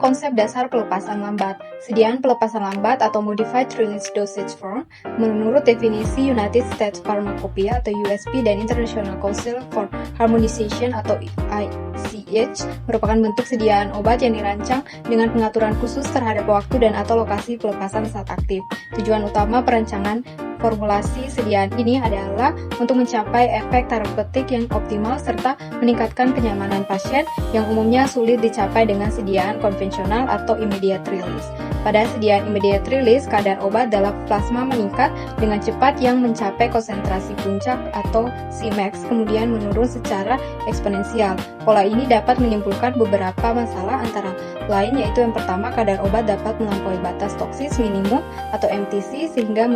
Konsep dasar pelepasan lambat. Sediaan pelepasan lambat atau Modified Release Dosage Form menurut definisi United States Pharmacopoeia atau USP dan International Council for Harmonization atau ICH merupakan bentuk sediaan obat yang dirancang dengan pengaturan khusus terhadap waktu dan atau lokasi pelepasan saat aktif. Tujuan utama perancangan formulasi sediaan ini adalah untuk mencapai efek terapeutik yang optimal serta meningkatkan kenyamanan pasien yang umumnya sulit dicapai dengan sediaan konvensional atau immediate release. Pada sediaan immediate release, kadar obat dalam plasma meningkat dengan cepat yang mencapai konsentrasi puncak atau Cmax, kemudian menurun secara eksponensial. Pola ini dapat menimbulkan beberapa masalah antara lain, yaitu yang pertama, kadar obat dapat melampaui batas toksis minimum atau MTC sehingga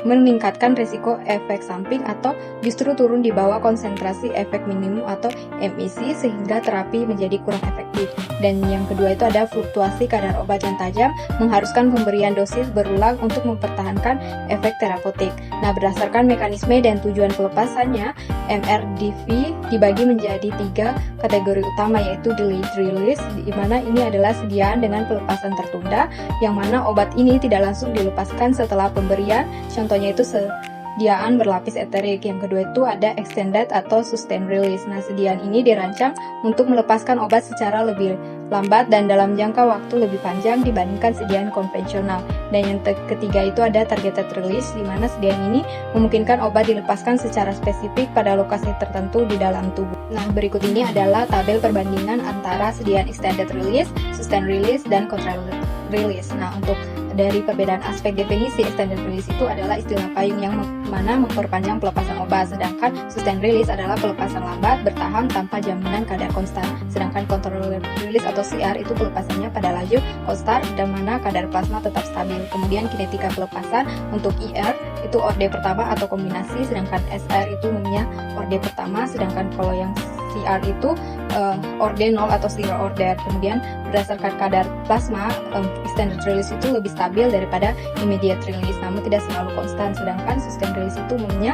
meningkatkan risiko efek samping atau justru turun di bawah konsentrasi efek minimum atau MEC sehingga terapi menjadi kurang efektif. Dan yang kedua itu ada fluktuasi kadar obat yang tajam mengharuskan pemberian dosis berulang untuk mempertahankan efek terapeutik. Nah, berdasarkan mekanisme dan tujuan pelepasannya, MRDV dibagi menjadi 3 kategori utama, yaitu delayed release, di mana ini adalah sediaan dengan pelepasan tertunda yang mana obat ini tidak langsung dilepaskan setelah pemberian. Contohnya itu sediaan berlapis eterik. Yang kedua itu ada extended atau sustained release. Nah, sediaan ini dirancang untuk melepaskan obat secara lebih lambat dan dalam jangka waktu lebih panjang dibandingkan sediaan konvensional. Dan yang ketiga itu ada targeted release, di mana sediaan ini memungkinkan obat dilepaskan secara spesifik pada lokasi tertentu di dalam tubuh. Nah, berikut ini adalah tabel perbandingan antara sediaan extended release, sustained release, dan controlled release. Nah, untuk dari perbedaan aspek definisi, extended release itu adalah istilah payung yang mana memperpanjang pelepasan obat, sedangkan sustained release adalah pelepasan lambat bertahan tanpa jaminan kadar konstan. Sedangkan controlled release atau CR itu pelepasannya pada laju konstan dan mana kadar plasma tetap stabil. Kemudian kinetika pelepasan untuk IR itu orde pertama atau kombinasi, sedangkan SR itu umumnya orde pertama, sedangkan kalau yang CR itu orde 0 atau zero order. Kemudian berdasarkan kadar plasma, extended release itu lebih stabil daripada immediate release, namun tidak selalu konstan. Sedangkan sustained release itu umumnya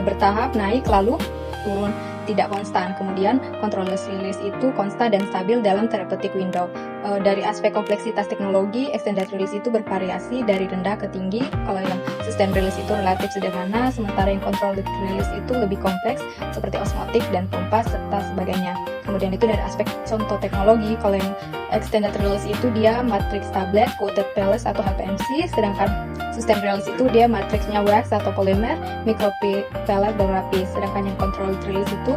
bertahap naik lalu turun, tidak konstan. Kemudian controlled release itu konstan dan stabil dalam therapeutic window. Dari aspek kompleksitas teknologi, extended release itu bervariasi dari rendah ke tinggi. Kalau yang sustained release itu relatif sederhana, sementara yang controlled release itu lebih kompleks seperti osmotik dan pompa serta sebagainya. Kemudian itu dari aspek contoh teknologi, kalau yang extended release itu dia matrix tablet, coated pellets atau HPMC, sedangkan sustained release itu dia matriksnya wax atau polimer, micropellet berlapis. Sedangkan yang controlled release itu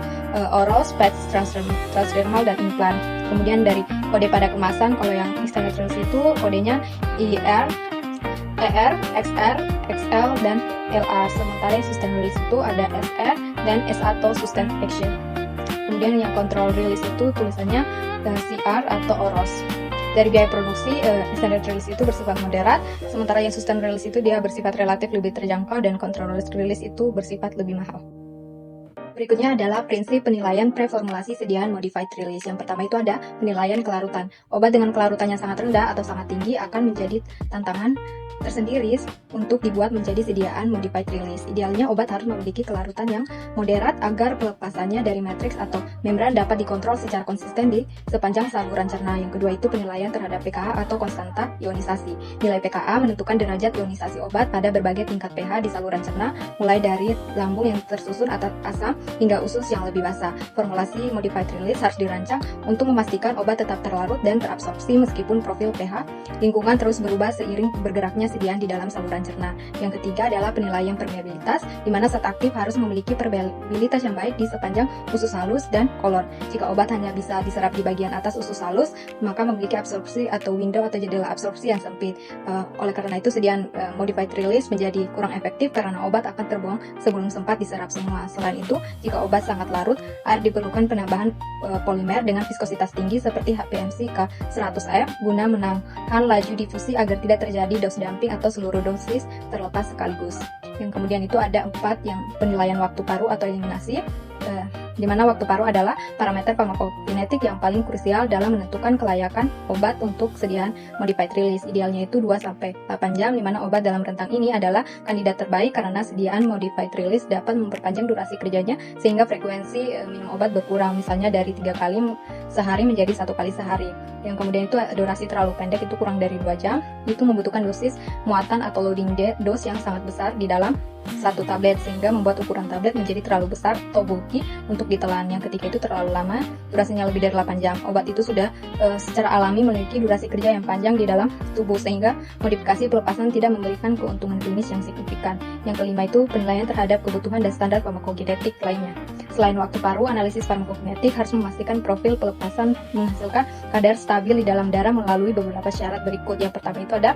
oral, patch, transdermal, dan implant. Kemudian dari kode pada kemasan, kalau yang extended release itu kodenya IR, ER, XR, XL, dan LR. Sementara yang sustained release itu ada SR dan S atau sustained action. Kemudian yang control release itu tulisannya CR atau OROS. Dari biaya produksi, extended release itu bersifat moderat, sementara yang sustained release itu dia bersifat relatif lebih terjangkau dan control release itu bersifat lebih mahal. Berikutnya adalah prinsip penilaian preformulasi sediaan modified release. Yang pertama itu ada penilaian kelarutan. Obat dengan kelarutan yang sangat rendah atau sangat tinggi akan menjadi tantangan tersendiri untuk dibuat menjadi sediaan modified release. Idealnya obat harus memiliki kelarutan yang moderat agar pelepasannya dari matriks atau membran dapat dikontrol secara konsisten di sepanjang saluran cerna. Yang kedua itu penilaian terhadap pKa atau konstanta ionisasi. Nilai pKa menentukan derajat ionisasi obat pada berbagai tingkat pH di saluran cerna, mulai dari lambung yang tersusun atau asam hingga usus yang lebih basah. Formulasi modified release harus dirancang untuk memastikan obat tetap terlarut dan terabsorpsi meskipun profil pH lingkungan terus berubah seiring bergeraknya sediaan di dalam saluran cerna. Yang ketiga adalah penilaian permeabilitas, di mana zat aktif harus memiliki permeabilitas yang baik di sepanjang usus halus dan kolon. Jika obat hanya bisa diserap di bagian atas usus halus, maka memiliki absorpsi atau window atau jendela absorpsi yang sempit. Oleh karena itu, sediaan modified release menjadi kurang efektif karena obat akan terbuang sebelum sempat diserap semua. Selain itu, jika obat sangat larut, diperlukan penambahan polimer dengan viskositas tinggi seperti HPMC K100M guna menahan laju difusi agar tidak terjadi dose dumping atau seluruh dosis terlepas sekaligus. Yang kemudian itu ada 4 yang penilaian waktu paru atau eliminasi, di mana waktu paru adalah parameter farmakokinetik yang paling krusial dalam menentukan kelayakan obat untuk sediaan modified release. Idealnya itu 2-8 jam, di mana obat dalam rentang ini adalah kandidat terbaik karena sediaan modified release dapat memperpanjang durasi kerjanya sehingga frekuensi minum obat berkurang, misalnya dari 3 kali sehari menjadi 1 kali sehari. Yang kemudian itu durasi terlalu pendek, itu kurang dari 2 jam, itu membutuhkan dosis muatan atau loading dose yang sangat besar di dalam satu tablet, sehingga membuat ukuran tablet menjadi terlalu besar atau bulky untuk ditelan. Yang ketiga itu terlalu lama, durasinya lebih dari 8 jam. Obat itu sudah secara alami memiliki durasi kerja yang panjang di dalam tubuh, sehingga modifikasi pelepasan tidak memberikan keuntungan klinis yang signifikan. Yang kelima itu penilaian terhadap kebutuhan dan standar farmakokinetik lainnya. Selain waktu paru, analisis farmakokinetik harus memastikan profil pelepasan menghasilkan kadar stabil di dalam darah melalui beberapa syarat berikut. Yang pertama itu ada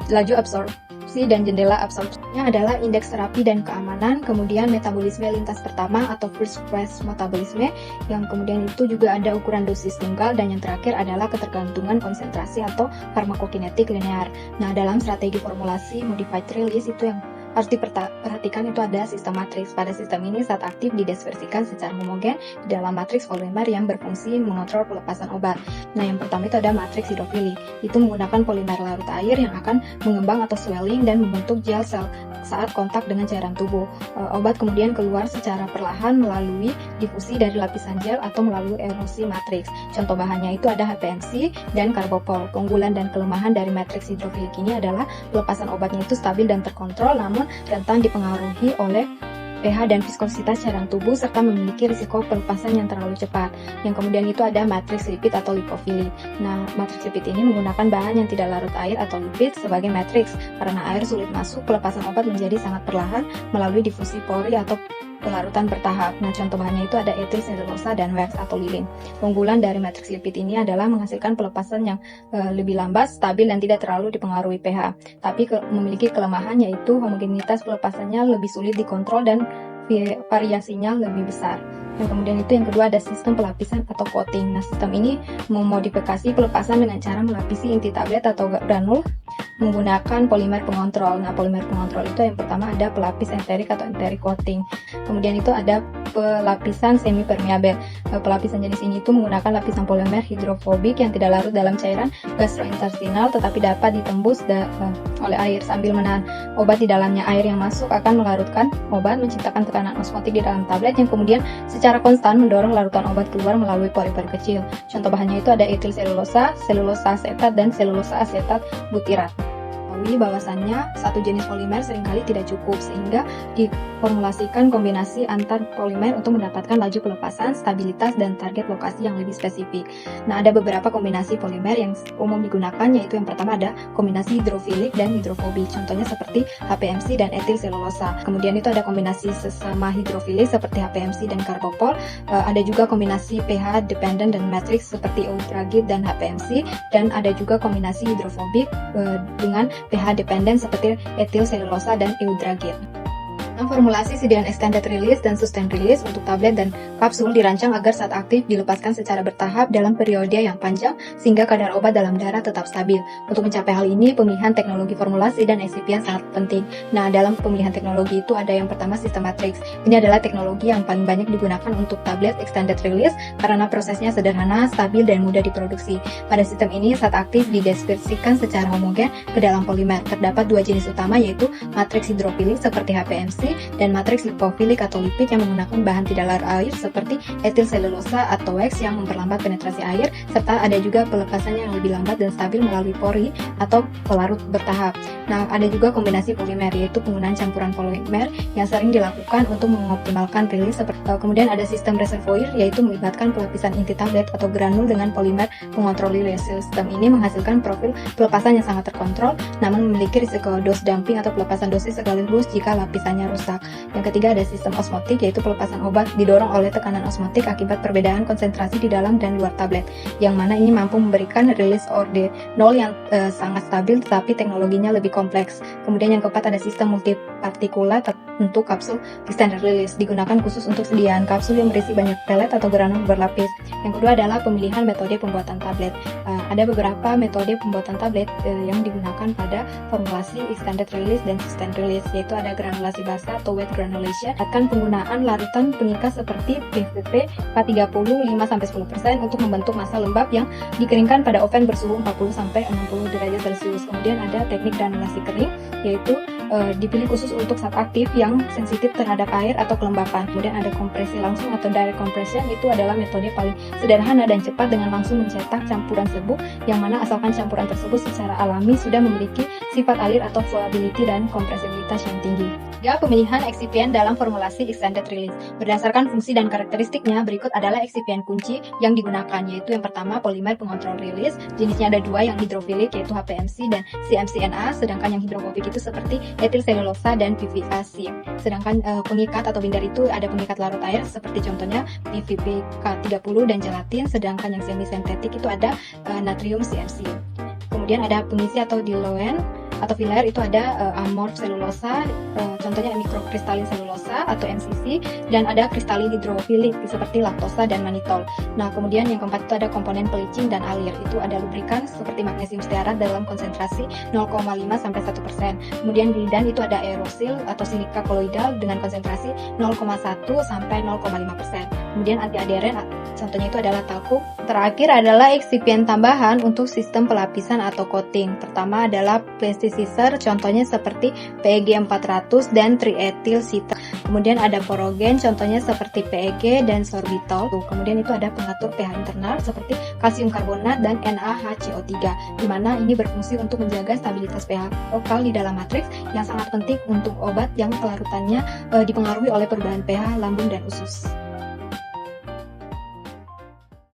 laju absorpsi dan jendela absorpsinya adalah indeks terapi dan keamanan, kemudian metabolisme lintas pertama atau first phase metabolisme, yang kemudian itu juga ada ukuran dosis tunggal, dan yang terakhir adalah ketergantungan konsentrasi atau farmakokinetik linear. Nah, dalam strategi formulasi modified release itu yang harus diperhatikan itu ada sistem matriks. Pada sistem ini zat aktif didispersikan secara homogen di dalam matriks polimer yang berfungsi mengontrol pelepasan obat. Nah, yang pertama itu ada matriks hidrofili. Itu menggunakan polimer larut air yang akan mengembang atau swelling dan membentuk gel sel saat kontak dengan cairan tubuh. Obat kemudian keluar secara perlahan melalui difusi dari lapisan gel atau melalui erosi matriks. Contoh bahannya itu ada HPMC dan karbopol. Keunggulan dan kelemahan dari matriks hidrofilik ini adalah pelepasan obatnya itu stabil dan terkontrol, namun rentan dipengaruhi oleh pH dan viskositas cairan tubuh, serta memiliki risiko pelepasan yang terlalu cepat. Yang kemudian itu ada matriks lipid atau lipofilik. Nah, matriks lipid ini menggunakan bahan yang tidak larut air atau lipid sebagai matriks. Karena air sulit masuk, pelepasan obat menjadi sangat perlahan melalui difusi pori atau pelarutan bertahap. Nah, contoh bahannya itu ada etil selulosa dan wax atau lilin. Keunggulan dari matriks lipid ini adalah menghasilkan pelepasan yang lebih lambat, stabil, dan tidak terlalu dipengaruhi pH. Tapi memiliki kelemahan yaitu homogenitas pelepasannya lebih sulit dikontrol dan variasinya lebih besar. Yang kemudian itu yang kedua ada sistem pelapisan atau coating. Nah, sistem ini memodifikasi pelepasan dengan cara melapisi inti tablet atau granul menggunakan polimer pengontrol. Nah, polimer pengontrol itu yang pertama ada pelapis enterik atau enteric coating. Kemudian itu ada pelapisan semi permeabel. Pelapisan jenis ini itu menggunakan lapisan polimer hidrofobik yang tidak larut dalam cairan gastrointestinal tetapi dapat ditembus oleh air sambil menahan obat di dalamnya. Air yang masuk akan melarutkan obat, menciptakan tekanan osmotik di dalam tablet yang kemudian secara konstan mendorong larutan obat keluar melalui pori-pori kecil. Contoh bahannya itu ada etil selulosa, selulosa asetat, dan selulosa asetat butirat. Bahwasannya satu jenis polimer seringkali tidak cukup, sehingga diformulasikan kombinasi antar polimer untuk mendapatkan laju pelepasan, stabilitas, dan target lokasi yang lebih spesifik. Nah, ada beberapa kombinasi polimer yang umum digunakan, yaitu yang pertama ada kombinasi hidrofilik dan hidrofobik, contohnya seperti HPMC dan etil selulosa. Kemudian itu ada kombinasi sesama hidrofilik seperti HPMC dan karbopol. Ada juga kombinasi pH dependent dan matrix seperti eudragit dan HPMC, dan ada juga kombinasi hidrofobik dengan pH dependent seperti etil selulosa dan eudragit. Formulasi sediaan extended release dan sustained release untuk tablet dan kapsul dirancang agar zat aktif dilepaskan secara bertahap dalam periode yang panjang sehingga kadar obat dalam darah tetap stabil. Untuk mencapai hal ini, pemilihan teknologi formulasi dan excipient sangat penting. Nah, dalam pemilihan teknologi itu ada yang pertama sistem matrix. Ini adalah teknologi yang paling banyak digunakan untuk tablet extended release karena prosesnya sederhana, stabil, dan mudah diproduksi. Pada sistem ini, zat aktif didispersikan secara homogen ke dalam polimer. Terdapat dua jenis utama, yaitu matriks hidrofilik seperti HPMC dan matriks lipofilik atau lipid yang menggunakan bahan tidak larut air seperti etil selulosa atau wax yang memperlambat penetrasi air, serta ada juga pelepasannya yang lebih lambat dan stabil melalui pori atau pelarut bertahap. Nah, ada juga kombinasi polimer, yaitu penggunaan campuran polimer yang sering dilakukan untuk mengoptimalkan rilis. Kemudian ada sistem reservoir, yaitu melibatkan pelapisan inti tablet atau granul dengan polimer pengontrol rilis. Sistem ini menghasilkan profil pelepasan yang sangat terkontrol, namun memiliki risiko dose dumping atau pelepasan dosis sekaligus jika lapisannya rusak. Yang ketiga ada sistem osmotik, yaitu pelepasan obat didorong oleh tekanan osmotik akibat perbedaan konsentrasi di dalam dan luar tablet, yang mana ini mampu memberikan release ordinal yang sangat stabil, tetapi teknologinya lebih kompleks. Kemudian yang keempat ada sistem multipartikulat untuk kapsul extended release, digunakan khusus untuk sediaan kapsul yang berisi banyak pelet atau granul berlapis. Yang kedua adalah pemilihan metode pembuatan tablet. Ada beberapa metode pembuatan tablet yang digunakan pada formulasi extended release dan sustained release, yaitu ada granulasi basah atau wet granulation, akan penggunaan larutan pengikat seperti PVP K30 5-10% untuk membentuk massa lembab yang dikeringkan pada oven bersuhu 40-60 derajat Celcius. Kemudian ada teknik granulasi kering, yaitu dipilih khusus untuk zat aktif yang sensitif terhadap air atau kelembapan. Kemudian ada kompresi langsung atau direct compression, itu adalah metode paling sederhana dan cepat dengan langsung mencetak campuran serbuk, yang mana asalkan campuran tersebut secara alami sudah memiliki sifat alir atau flowability dan kompresibilitas yang tinggi. Pemilihan eksipien dalam formulasi extended release. Berdasarkan fungsi dan karakteristiknya, berikut adalah eksipien kunci yang digunakan, yaitu yang pertama polimer pengontrol release. Jenisnya ada dua, yang hidrofilik yaitu HPMC dan CMCNA, sedangkan yang hidrofobik itu seperti etil selulosa dan PVAC. Sedangkan pengikat atau binder itu ada pengikat larut air seperti contohnya PVPK30 dan gelatin, sedangkan yang semi sintetik itu ada natrium CMC. Kemudian ada pengisi atau diluent atau filler, itu ada amorf selulosa, contohnya mikrokristalin selulosa atau MCC, dan ada kristalin hidrofilik seperti laktosa dan manitol. Nah, kemudian yang keempat itu ada komponen pelicin dan alir, itu ada lubrikan seperti magnesium stearat dalam konsentrasi 0,5 sampai 1%. Kemudian glidan itu ada aerosil atau silika koloidal dengan konsentrasi 0,1 sampai 0,5%. Kemudian antiaderen, contohnya itu adalah talkum. Terakhir adalah eksipien tambahan untuk sistem pelapisan atau coating. Pertama adalah plasticizer, contohnya seperti PEG 400 dan triethyl citrate. Kemudian ada porogen, contohnya seperti PEG dan sorbitol. Kemudian itu ada pengatur pH internal seperti kalsium karbonat dan NaHCO3, di mana ini berfungsi untuk menjaga stabilitas pH lokal di dalam matriks, yang sangat penting untuk obat yang kelarutannya dipengaruhi oleh perubahan pH lambung dan usus.